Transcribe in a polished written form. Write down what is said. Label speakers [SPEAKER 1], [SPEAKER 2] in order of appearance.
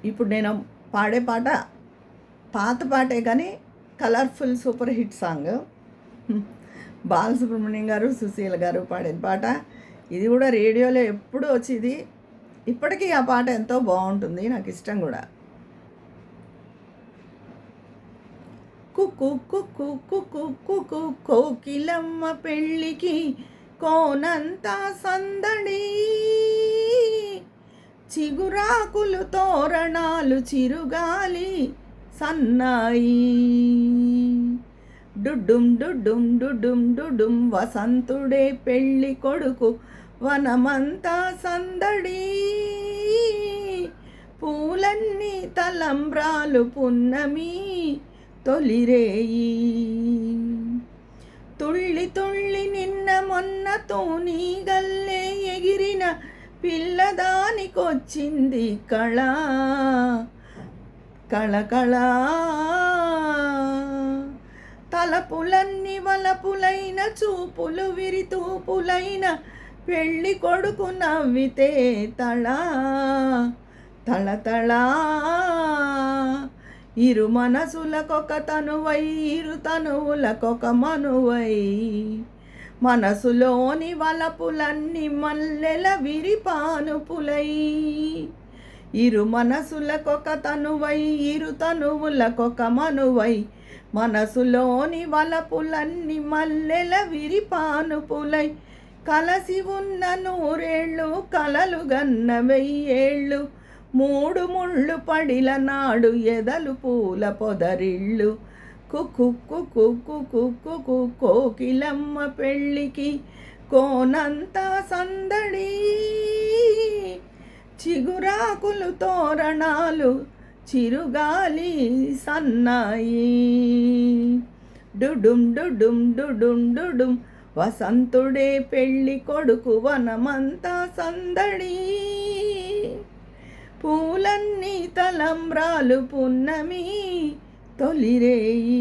[SPEAKER 1] ఇప్పుడు నేను పాడే పాట పాత పాటే కానీ colourful super hit song. Balasubrahmanyam గారు, సుశీల గారు పాడిన పాట. ఇది కూడా రేడియోలో ఎప్పుడు వచ్చేది. ఇప్పటికీ ఆ పాట ఎంతో బాగుంటుంది, నాకు ఇష్టం కూడా. కుక్కు కుక్కు కుక్కు కుక్కు కోకిలమ్మ పెళ్ళికి కోనంతా సందడి, చిగురాకులు తోరణాలు చిరుగాలి సన్నాయి, డుడ్డుం డుడ్డుం డుడ్డుం డుడ్డుం వసంతుడే పెళ్ళి కొడుకు వనమంతా సందడి, పూలన్నీ తలంబ్రాలు పున్నమి తొలిరేయి, తుళ్ళి తుళ్ళి నిన్న మొన్న తూనీ గల్లే ఎగిరిన పిల్లదానికొచ్చింది కళ కళకళ, తలపులన్నీ వలపులైన చూపులు విరితూపులైన పెళ్ళి కొడుకు నవ్వితే తళ తళతళ, ఇరు మనసులకొక తనువై ఇరు తనువులకొక మనువై, మనసులోని వలపులన్నీ మల్లెల విరిపానుపులై, ఇరు మనసులకొక తనువై ఇరు తనువులకొక మనువై, మనసులోని వలపులన్నీ మల్లెల విరిపానుపులై, కలసి ఉన్న నూరేళ్ళు కలలు గన్న వెయ్యేళ్ళు, మూడు ముళ్ళు పడిల నాడు ఎదలు పూల పొదరిళ్ళు, కుక్కు కుక్కు కుక్కు కుక్కు కోకిలమ్మ పెళ్ళికి కోనంతా సందడి, చిగురాకులు తోరణాలు చిరుగాలి సన్నాయి, డుడుం డుడుం డుడుం డుడుం వసంతుడే పెళ్ళి కొడుకు వనమంతా సందడి, పూలన్నీ తలంబ్రాలు పున్నమి తొలిరేయి.